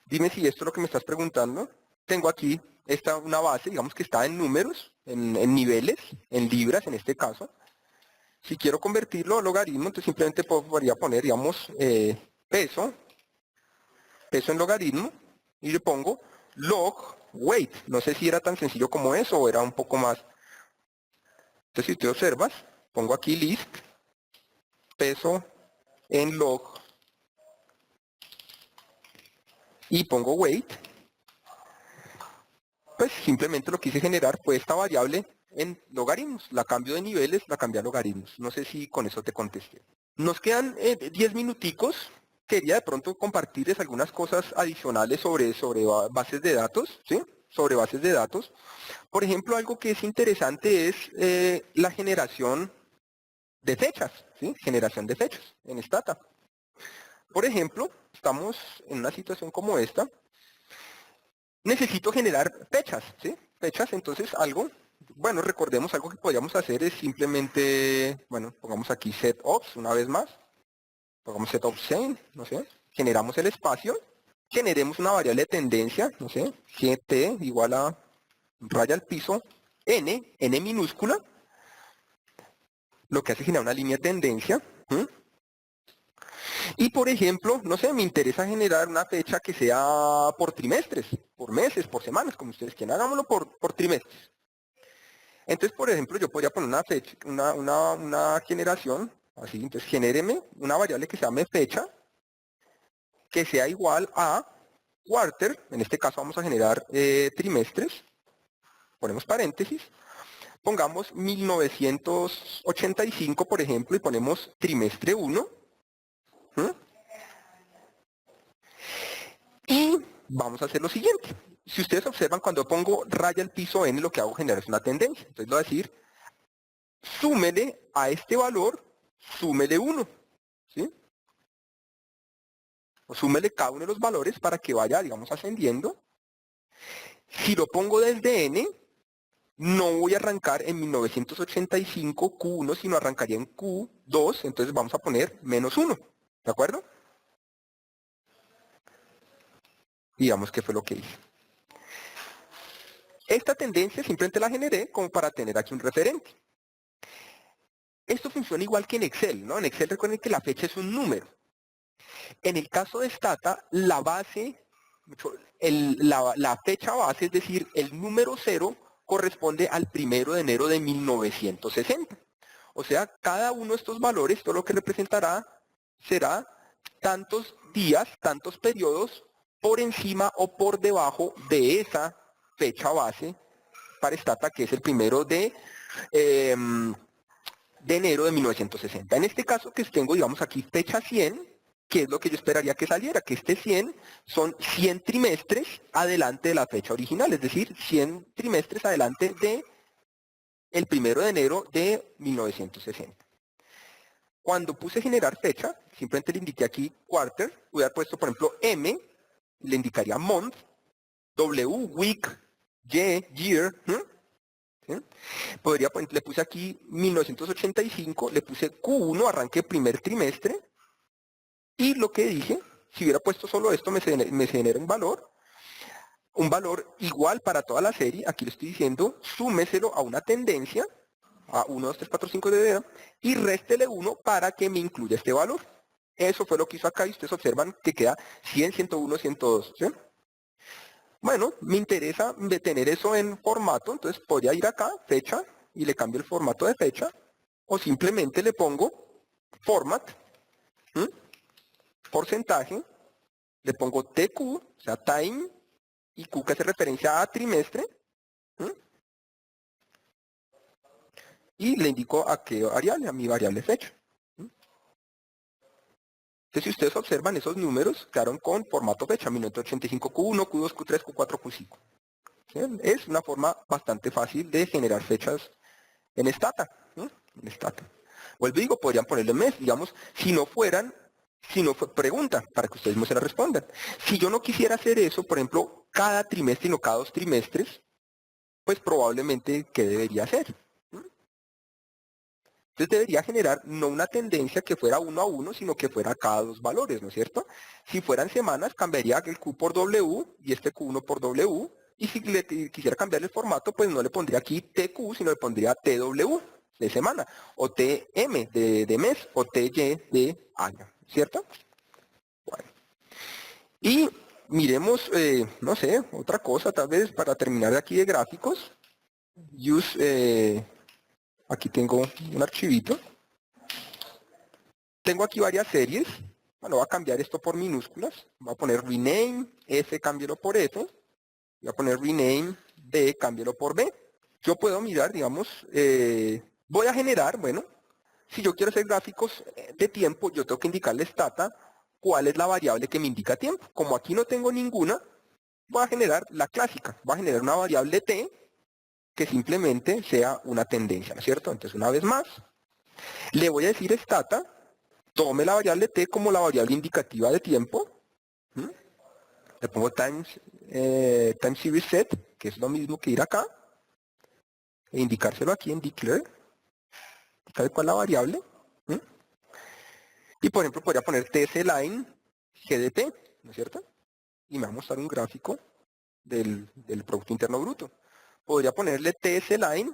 Dime si esto es lo que me estás preguntando. Tengo aquí una base, digamos que está en números, en niveles, en libras en este caso. Si quiero convertirlo a logaritmo, entonces simplemente podría poner, digamos, peso en logaritmo, y le pongo log weight. No sé si era tan sencillo como eso o era un poco más. Entonces, si tú observas, pongo aquí list, peso en log, y pongo weight, pues simplemente lo que hice generar fue esta variable en logaritmos. La cambio de niveles, la cambié a logaritmos. No sé si con eso te contesté. Nos quedan 10 minuticos. Quería de pronto compartirles algunas cosas adicionales sobre bases de datos, ¿sí? Sobre bases de datos. Por ejemplo, algo que es interesante es la generación de fechas, ¿sí? Generación de fechas en Stata. Por ejemplo, estamos en una situación como esta. Necesito generar fechas, ¿sí? Fechas, entonces bueno, recordemos algo que podríamos hacer es simplemente, bueno, pongamos aquí setups una vez más. Pongamos setup chain, no sé. Generamos el espacio. Generemos una variable de tendencia, no sé, gt igual a raya al piso, n minúscula, lo que hace generar una línea de tendencia. Y por ejemplo, no sé, me interesa generar una fecha que sea por trimestres, por meses, por semanas, como ustedes quieran. Hagámoslo por trimestres. Entonces, por ejemplo, yo podría poner una fecha, una generación, así, entonces genéreme una variable que se llame fecha, que sea igual a quarter, en este caso vamos a generar trimestres, ponemos paréntesis, pongamos 1985, por ejemplo, y ponemos trimestre 1, y vamos a hacer lo siguiente. Si ustedes observan, cuando pongo raya al piso n, lo que hago es generar una tendencia. Entonces lo voy a decir, súmele a este valor, súmele 1, ¿sí? O súmele cada uno de los valores para que vaya, digamos, ascendiendo. Si lo pongo desde n, no voy a arrancar en 1985 Q1, sino arrancaría en Q2, entonces vamos a poner menos 1, ¿de acuerdo? Digamos que fue lo que hice. Esta tendencia simplemente la generé como para tener aquí un referente. Esto funciona igual que en Excel, ¿no? En Excel recuerden que la fecha es un número. En el caso de Stata, la base, la fecha base, es decir, el número 0, corresponde al 1 de enero de 1960. O sea, cada uno de estos valores, todo lo que representará, será tantos días, tantos periodos, por encima o por debajo de esa fecha base para Stata, que es el 1 de enero de 1960. En este caso que tengo, digamos aquí, fecha 100, que es lo que yo esperaría que saliera, que este 100 son 100 trimestres adelante de la fecha original, es decir, 100 trimestres adelante de el 1 de enero de 1960. Cuando puse generar fecha, simplemente le indiqué aquí quarter, hubiera puesto, por ejemplo, M, le indicaría month, W, week, Y, year, ¿sí? Podría poner, le puse aquí 1985, le puse Q1, arranque primer trimestre, y lo que dije, si hubiera puesto solo esto, me genera un valor. un valor igual para toda la serie, aquí le estoy diciendo, súmeselo a una tendencia, a 1, 2, 3, 4, 5 de y réstele 1 para que me incluya este valor. Eso fue lo que hizo acá y ustedes observan que queda 100, 101, 102. ¿Sí? Bueno, me interesa tener eso en formato, entonces podría ir acá, fecha, y le cambio el formato de fecha, o simplemente le pongo format, ¿sí? Porcentaje, le pongo TQ, o sea, time, y Q que hace referencia a trimestre, ¿sí? Y le indico a qué variable, a mi variable fecha. Entonces, si ustedes observan, esos números quedaron con formato fecha, 1985 Q1, Q2, Q3, Q4, Q5. ¿Sí? Es una forma bastante fácil de generar fechas en Stata. ¿Sí? En Stata. Vuelvo y digo, podrían ponerle mes, digamos, pregunta, para que ustedes no se la respondan. Si yo no quisiera hacer eso, por ejemplo, cada trimestre, no cada 2 trimestres, pues probablemente, ¿qué debería hacer? Entonces debería generar no una tendencia que fuera 1 a 1, sino que fuera cada 2 valores, ¿no es cierto? Si fueran semanas, cambiaría el Q por W y este Q1 por W. Y si le quisiera cambiar el formato, pues no le pondría aquí TQ, sino le pondría TW de semana, o TM de mes, o TY de año, ¿cierto? Bueno. Y miremos, no sé, otra cosa tal vez para terminar de aquí de gráficos. Aquí tengo un archivito. Tengo aquí varias series. Bueno, voy a cambiar esto por minúsculas. Voy a poner rename, F, cámbialo por F. Voy a poner rename, B, cámbialo por B. Yo puedo mirar, digamos, voy a generar, bueno, si yo quiero hacer gráficos de tiempo, yo tengo que indicarle Stata cuál es la variable que me indica tiempo. Como aquí no tengo ninguna, voy a generar la clásica. Voy a generar una variable T que simplemente sea una tendencia, ¿no es cierto? Entonces, una vez más, le voy a decir Stata, tome la variable T como la variable indicativa de tiempo. ¿Mm? Le pongo time series set, que es lo mismo que ir acá, e indicárselo aquí en declare. ¿Sabe cuál es la variable? ¿Mm? Y por ejemplo podría poner tsLine GDP, ¿no es cierto? Y me va a mostrar un gráfico del Producto Interno Bruto. Podría ponerle tsLine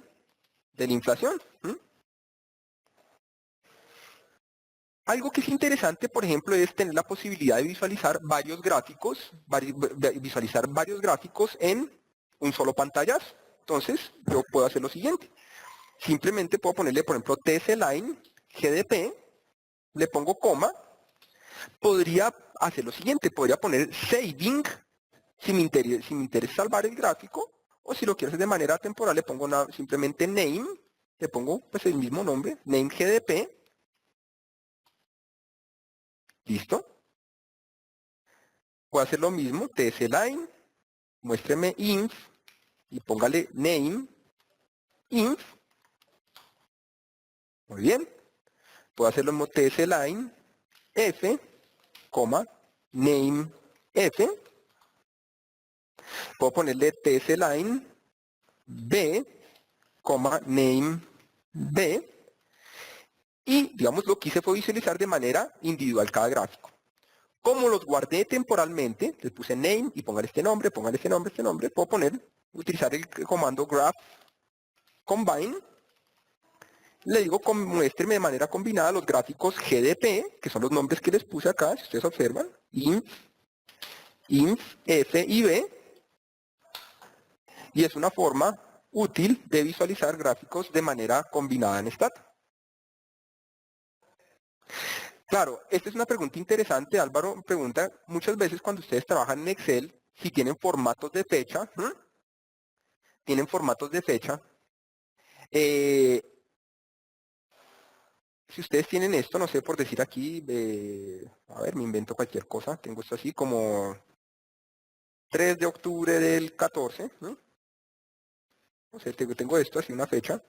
de la inflación. ¿Mm? Algo que es interesante, por ejemplo, es tener la posibilidad de visualizar varios gráficos, en un solo pantallazo. Entonces, yo puedo hacer lo siguiente. Simplemente puedo ponerle, por ejemplo, tsLine GDP, le pongo coma. Podría hacer lo siguiente, podría poner saving, si me interesa salvar el gráfico, o si lo quiero hacer de manera temporal, le pongo simplemente name, le pongo pues el mismo nombre, name GDP, listo. Puedo hacer lo mismo, tsLine, muéstreme inf, y póngale name, inf, muy bien. Puedo hacer lo mismo tsLine, f, name, f. Puedo ponerle tsLine, b, name, b. Y, digamos, lo que hice fue visualizar de manera individual cada gráfico. Como los guardé temporalmente, les puse name y póngale este nombre, puedo utilizar el comando graph combine. Le digo, muéstreme de manera combinada los gráficos GDP, que son los nombres que les puse acá, si ustedes observan, inf, f y b, y es una forma útil de visualizar gráficos de manera combinada en Stata. Claro, esta es una pregunta interesante. Álvaro pregunta, muchas veces cuando ustedes trabajan en Excel, si tienen formatos de fecha, eh, si ustedes tienen esto, no sé, por decir aquí, a ver, me invento cualquier cosa, tengo esto así como 3 de octubre del 14, no sé, tengo esto así, una fecha,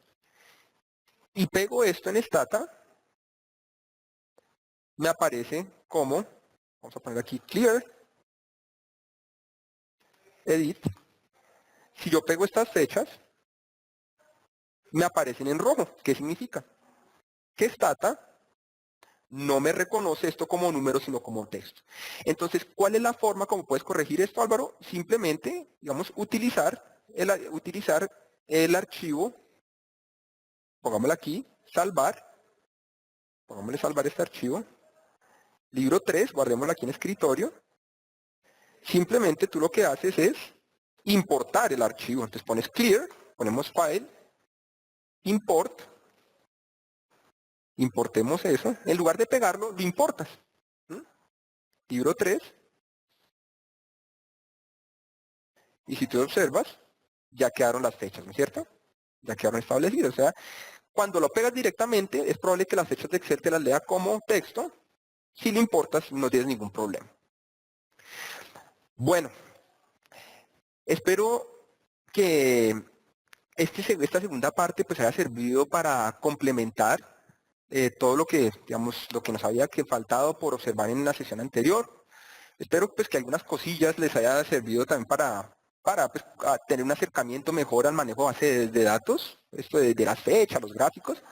y pego esto en Stata, me aparece como, vamos a poner aquí clear, edit, si yo pego estas fechas, me aparecen en rojo. ¿Qué significa? Que Stata no me reconoce esto como número, sino como texto. Entonces, ¿cuál es la forma como puedes corregir esto, Álvaro? Simplemente, digamos, utilizar el archivo, pongámoslo aquí, salvar, pongámosle salvar este archivo, libro 3, guardémoslo aquí en escritorio. Simplemente tú lo que haces es importar el archivo. Entonces pones clear, ponemos file, import, importemos eso. En lugar de pegarlo, lo importas. ¿Mm? Libro 3. Y si tú observas, ya quedaron las fechas, ¿no es cierto? Ya quedaron establecidas. O sea, cuando lo pegas directamente, es probable que las fechas de Excel te las lea como texto. Si lo importas, no tienes ningún problema. Bueno, espero que esta segunda parte pues haya servido para complementar todo lo que, digamos, lo que nos había faltado por observar en la sesión anterior. Espero pues que algunas cosillas les haya servido también para pues, tener un acercamiento mejor al manejo base de datos, esto de las fechas, los gráficos.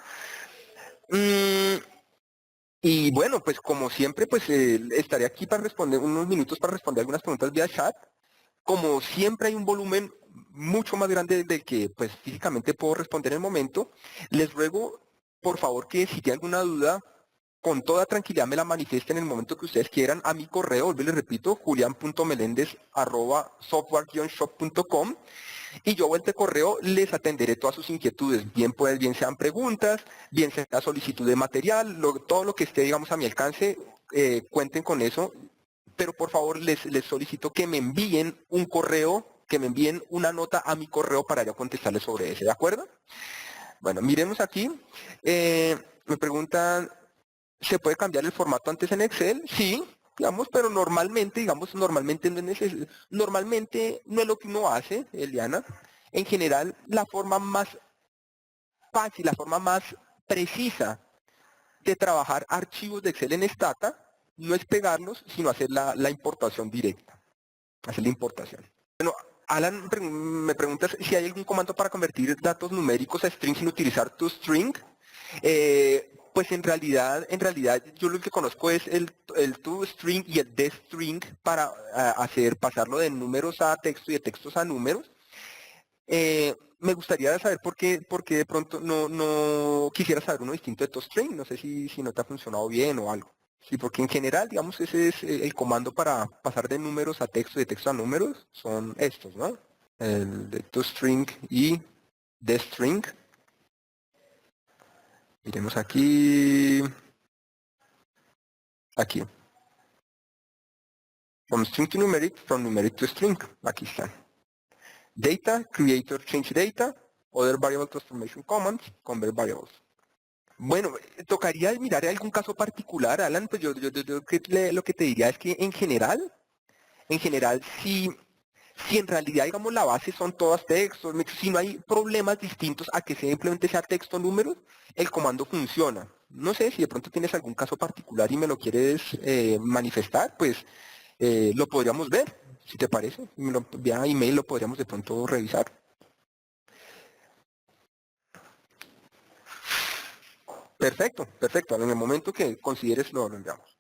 Y bueno, pues como siempre, pues estaré aquí para responder unos minutos para responder algunas preguntas vía chat. Como siempre hay un volumen mucho más grande del que pues físicamente puedo responder en el momento, les ruego por favor que si tienen alguna duda, con toda tranquilidad me la manifiesten en el momento que ustedes quieran a mi correo, les repito, julian.melendez@software-shop.com, y yo a vuelta de correo les atenderé todas sus inquietudes, bien sean preguntas, bien sea solicitud de material, todo lo que esté digamos a mi alcance, cuenten con eso, pero por favor les solicito que me envíen un correo, que me envíen una nota a mi correo para yo contestarles sobre ese, ¿de acuerdo? Bueno, miremos aquí. Me preguntan, ¿se puede cambiar el formato antes en Excel? Sí, digamos, pero normalmente, digamos, normalmente no es lo que uno hace, Eliana. En general, la forma más fácil, la forma más precisa de trabajar archivos de Excel en Stata no es pegarlos, sino hacer la importación directa. Hacer la importación. Bueno, Alan me preguntas si hay algún comando para convertir datos numéricos a string sin utilizar toString. Pues en realidad yo lo que conozco es el toString y el dstring para pasarlo de números a texto y de textos a números. Me gustaría saber por qué de pronto no quisiera saber uno distinto de toString. No sé si no te ha funcionado bien o algo. Sí, porque en general, digamos, ese es el comando para pasar de números a texto y de texto a números. Son estos, ¿no? El de toString y dstring. Miremos aquí. Aquí. From string to numeric, from numeric to string. Aquí están. Data, creator, change data, other variable transformation commands, convert variables. Bueno, tocaría mirar algún caso particular, Alan, pues yo lo que te diría es que en general, si en realidad, digamos, la base son todas textos, si no hay problemas distintos a que simplemente sea texto o números, el comando funciona. No sé si de pronto tienes algún caso particular y me lo quieres manifestar, pues lo podríamos ver, si te parece. Vía email lo podríamos de pronto revisar. Perfecto, perfecto. En el momento que consideres lo enviamos.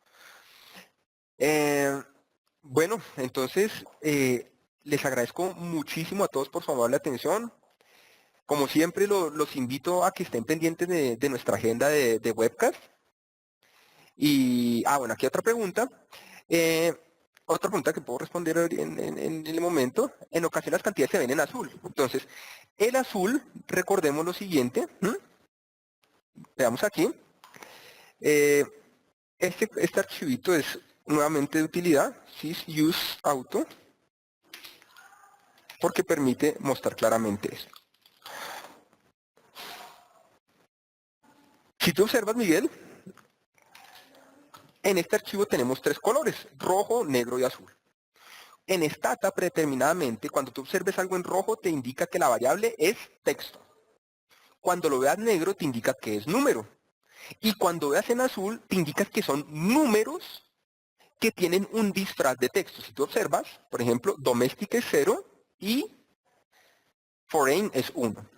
Bueno, entonces les agradezco muchísimo a todos por su amable atención. Como siempre, los invito a que estén pendientes de nuestra agenda de webcast. Y, bueno, aquí otra pregunta. Otra pregunta que puedo responder en el momento. En ocasiones las cantidades se ven en azul. Entonces, el azul, recordemos lo siguiente. Veamos aquí. Este archivito es nuevamente de utilidad, sysUseAuto, porque permite mostrar claramente esto. Si tú observas, Miguel, en este archivo tenemos tres colores, rojo, negro y azul. En Stata, predeterminadamente, cuando tú observes algo en rojo, te indica que la variable es texto. Cuando lo veas negro, te indica que es número. Y cuando veas en azul, te indica que son números que tienen un disfraz de texto. Si tú observas, por ejemplo, domestic es 0 y foreign es 1.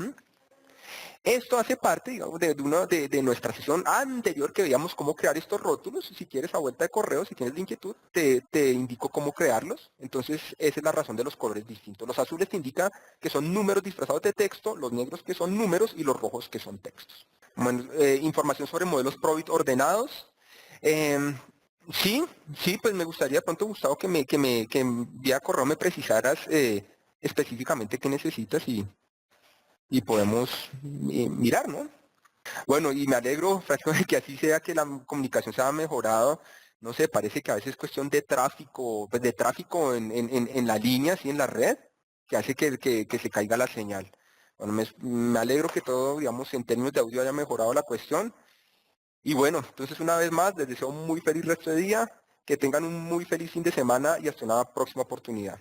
Esto hace parte, digamos, de nuestra sesión anterior que veíamos cómo crear estos rótulos. Si quieres a vuelta de correo, si tienes la inquietud, te indico cómo crearlos. Entonces, esa es la razón de los colores distintos. Los azules te indican que son números disfrazados de texto, los negros que son números y los rojos que son textos. Bueno, información sobre modelos Probit ordenados. Em, sí, sí, pues me gustaría de pronto, Gustavo, que vía correo me precisaras específicamente qué necesitas y podemos mirar, ¿no? Bueno, y me alegro, Francisco, de que así sea, que la comunicación se ha mejorado. No sé, parece que a veces es cuestión de tráfico, pues de tráfico en la línea, así en la red, que hace que se caiga la señal. Bueno, me alegro que todo, digamos, en términos de audio haya mejorado la cuestión. Y bueno, entonces una vez más, les deseo un muy feliz resto de día, que tengan un muy feliz fin de semana y hasta una próxima oportunidad.